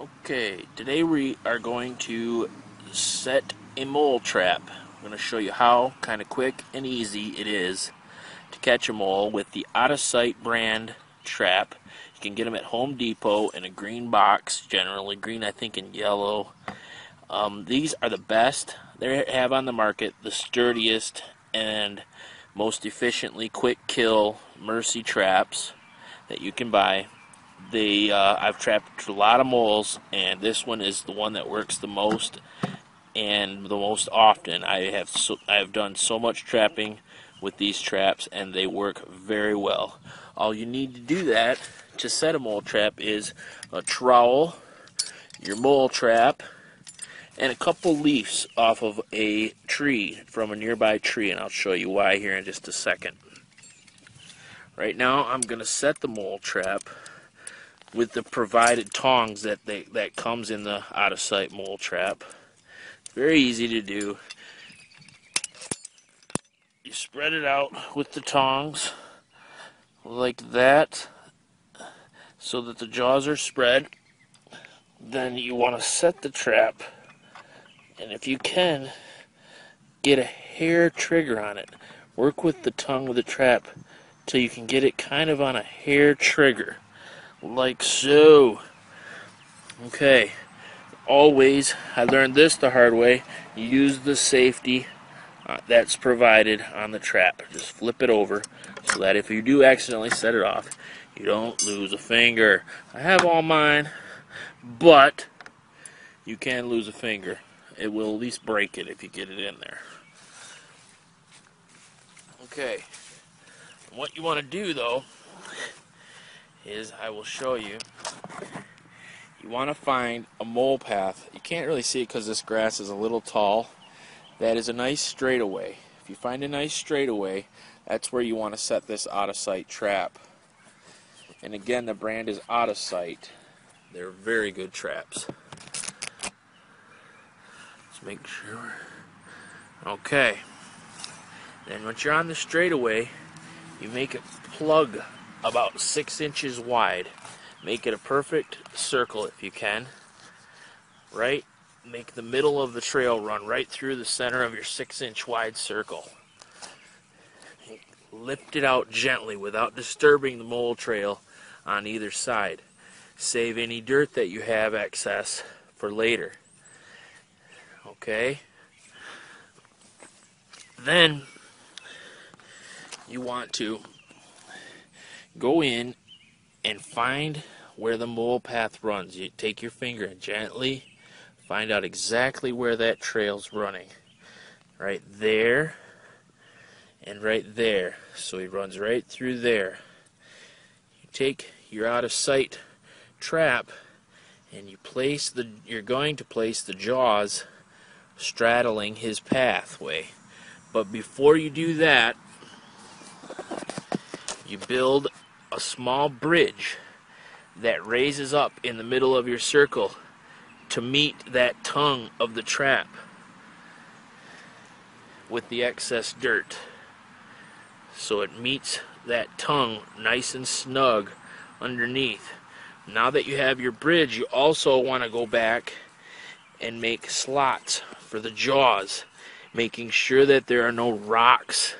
Okay, today we are going to set a mole trap. I'm going to show you how kind of quick and easy it is to catch a mole with the Out of Sight brand trap. You can get them at Home Depot in a green box, generally green I think and yellow. These are the best they have on the market, the sturdiest and most efficiently quick kill mercy traps that you can buy. I've trapped a lot of moles, and this one is the one that works the most and the most often. I have done so much trapping with these traps, and they work very well. All you need to do that to set a mole trap is a trowel, your mole trap, and a couple leaves off of a tree from a nearby tree, and I'll show you why here in just a second. Right now, I'm going to set the mole trap with the provided tongs that comes in the Out of Sight mole trap. It's very easy to do. You spread it out with the tongs like that so that the jaws are spread. Then you want to set the trap, and if you can, get a hair trigger on it. Work with the tongue of the trap till you can get it kind of on a hair trigger, like so. Okay, always, I learned this the hard way, you use the safety that's provided on the trap. Just flip it over so that if you do accidentally set it off, you don't lose a finger. I have all mine, but you can lose a finger. It will at least break it if you get it in there. Okay, what you want to do though is, I will show you, you want to find a mole path. You can't really see it because this grass is a little tall. That is a nice straightaway. If you find a nice straightaway, that's where you want to set this Out of Sight trap. And again, the brand is Out of Sight. They're very good traps. Let's make sure. Okay. Then once you're on the straightaway, you make it plug about 6 inches wide. Make it a perfect circle if you can. Right? Make the middle of the trail run right through the center of your 6-inch wide circle. Lift it out gently without disturbing the mole trail on either side. Save any dirt that you have excess for later. Okay? Then you want to go in and find where the mole path runs. You take your finger and gently find out exactly where that trail's running. Right there and right there. So he runs right through there. You take your Out of Sight trap and you're going to place the jaws straddling his pathway. But before you do that, you build a small bridge that raises up in the middle of your circle to meet that tongue of the trap with the excess dirt. So it meets that tongue nice and snug underneath. Now that you have your bridge, you also want to go back and make slots for the jaws, making sure that there are no rocks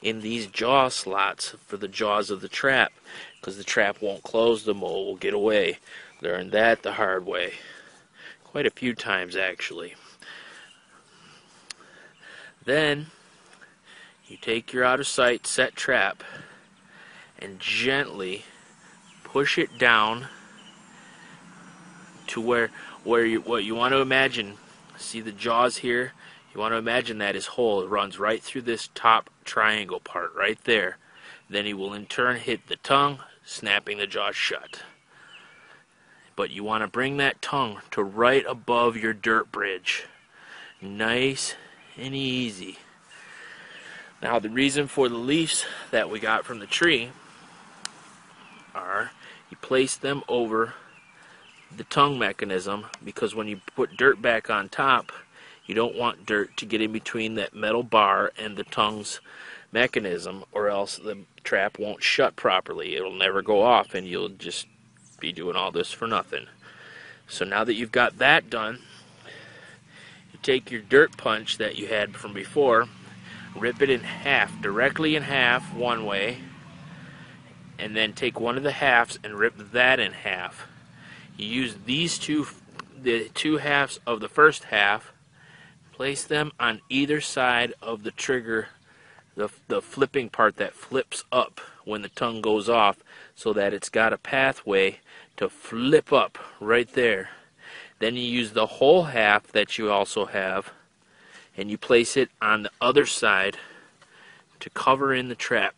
in these jaw slots for the jaws of the trap, because the trap won't close, the mole will get away. Learned that the hard way. Quite a few times actually. Then you take your Out of Sight set trap and gently push it down to what you want to imagine. See the jaws here? You want to imagine that his hole runs right through this top triangle part right there. Then he will in turn hit the tongue, snapping the jaws shut. But you want to bring that tongue to right above your dirt bridge. Nice and easy. Now the reason for the leaves that we got from the tree are, you place them over the tongue mechanism, because when you put dirt back on top, you don't want dirt to get in between that metal bar and the tongue's mechanism, or else the trap won't shut properly. It'll never go off and you'll just be doing all this for nothing. So now that you've got that done, you take your dirt punch that you had from before, rip it in half, directly in half one way, and then take one of the halves and rip that in half. You use the two halves of the first half, place them on either side of the trigger, the flipping part that flips up when the tongue goes off, so that it's got a pathway to flip up right there. Then you use the whole half that you also have, and you place it on the other side to cover in the trap.